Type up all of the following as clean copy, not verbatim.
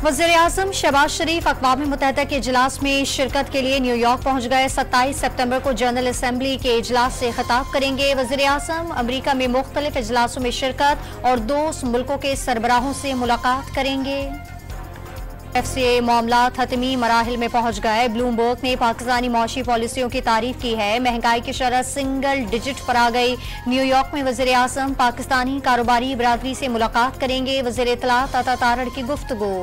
वज़ीर-ए-आज़म शहबाज शरीफ अक़वाम मुत्तहिदा के इजलास में शिरकत के लिए न्यूयॉर्क पहुंच गए। 27 सितंबर को जनरल असम्बली के इजलास से खिताब करेंगे। वज़ीर-ए-आज़म अमरीका में मुख्तलिफ इजलासों में शिरकत और दोस्त मुल्कों के सरबराहों से मुलाकात करेंगे। FCA मामलात हतमी मराहिल में पहुंच गए। ब्लूमबर्ग ने पाकिस्तानी मौशी पॉलिसियों की तारीफ की है। महंगाई की शरह सिंगल डिजिट पर आ गई। न्यूयॉर्क में वज़ीर-ए-आज़म पाकिस्तानी कारोबारी बरादरी से मुलाकात करेंगे। वज़ीर इत्तलात अता तारड़ की गुफ्तगू।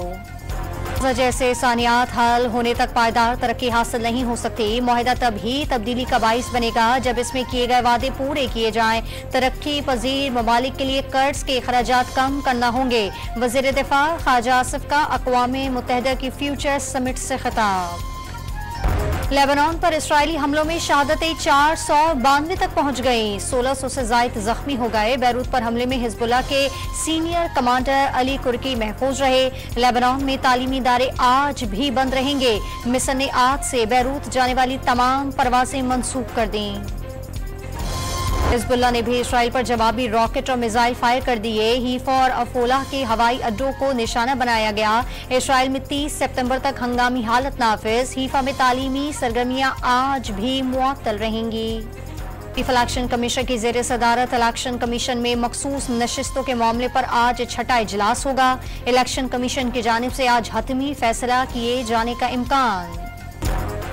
जैसे सानियात हल होने तक पायदार तरक्की हासिल नहीं हो सकती। मुआहिदा तभी तब्दीली का बाइस बनेगा जब इसमें किए गए वादे पूरे किए जाएं। तरक्की पजीर ममालिक के लिए कर्ज के अखराजात कम करना होंगे। वज़ीर दिफा ख्वाजा आसिफ का अक़वाम मुत्तहिदा की फ्यूचर समिट से खिताब। लेबनान पर इसराइली हमलों में शहादतें 492 तक पहुंच गईं। 1600 से ज़ायद जख्मी हो गए। बैरूत पर हमले में हिजबुल्लाह के सीनियर कमांडर अली कुर्की महफूज रहे। लेबनान में तालीमी इदारे आज भी बंद रहेंगे। मिस्र ने आज से बैरूत जाने वाली तमाम परवाजें मनसूख कर दी। हिजबुल्लाह ने भी इसराइल पर जवाबी रॉकेट और मिसाइल फायर कर दिए। हीफा और अफोलाह के हवाई अड्डों को निशाना बनाया गया। इसराइल में 30 सितंबर तक हंगामी हालत नाफिज। हीफा में तालीमी सरगर्मियां आज भी मुअत्तल रहेंगी। इलेक्शन कमीशन की ज़ेर सदारत इलेक्शन कमीशन में मखसूस नशिस्तों के मामले पर आज छठा इजलास होगा। इलेक्शन कमीशन की जानिब से आज हतमी फैसला किए जाने का इम्कान।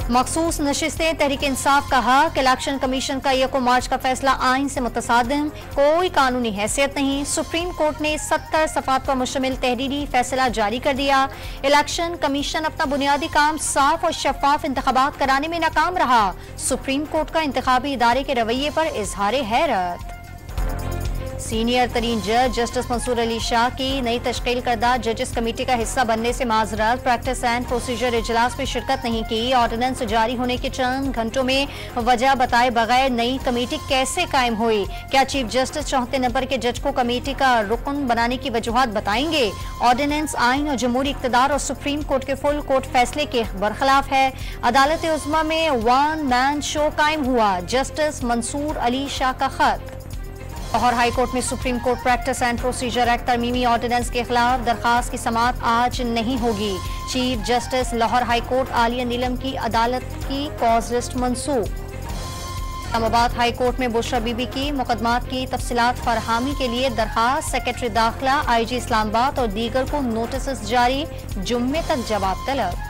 मखसूस नशिस्तें तहरीक इंसाफ का हक। इलेक्शन कमीशन का 1 मार्च का फैसला आइन से मुतसादिम, कोई कानूनी हैसियत नहीं। सुप्रीम कोर्ट ने 70 सफ़ात पर मुश्तमिल तहरीरी फैसला जारी कर दिया। इलेक्शन कमीशन अपना बुनियादी काम साफ और शफाफ इंतखाबात कराने में नाकाम रहा। सुप्रीम कोर्ट का इंतखाबी इदारे के रवैये पर इजहार हैरत। सीनियर तरीन जज जस्टिस मंसूर अली शाह की नई तश्कील करदा जजेस कमेटी का हिस्सा बनने से माजरत। प्रैक्टिस एंड प्रोसीजर इजलास में शिरकत नहीं की। ऑर्डिनेंस जारी होने के चंद घंटों में वजह बताए बगैर नई कमेटी कैसे कायम हुई? क्या चीफ जस्टिस 4 नंबर के जज को कमेटी का रुकन बनाने की वजूहात बताएंगे? ऑर्डिनेंस आइन और जमहूरी इक़्तिदार और सुप्रीम कोर्ट के फुल कोर्ट फैसले के बरखिलाफ है। अदालत उज़्मा में वन मैन शो कायम हुआ। जस्टिस मंसूर अली शाह का खत। लाहौर हाई कोर्ट में supreme court practice and procedure act तरमीमी ऑर्डिनेंस के खिलाफ दरखास्त की समाअत आज नहीं होगी। Chief justice Lahore high court आलिया नीलम की अदालत की कॉज लिस्ट मनसूख। इस्लामाबाद हाई कोर्ट में बुशरा बीबी की मुकदमात की तफसीलात फरहामी के लिए दरखास्त। सेक्रेटरी दाखिला IG इस्लामाबाद और दीगर को नोटिस जारी। जुम्मे तक जवाब तलब।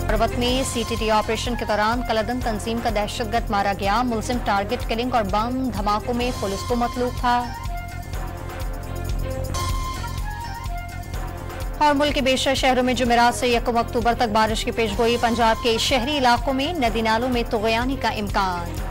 पर्वत में CTT ऑपरेशन के दौरान कलदन तंजीम का दहशतगर्द मारा गया। मुलजिम टारगेट किलिंग और बम धमाकों में पुलिस को मतलूब था। और मुल्क के बेशर शहरों में जुमेरात से 1 अक्टूबर तक बारिश की पेशगोई। पंजाब के शहरी इलाकों में नदी नालों में तुग़यानी का इम्कान।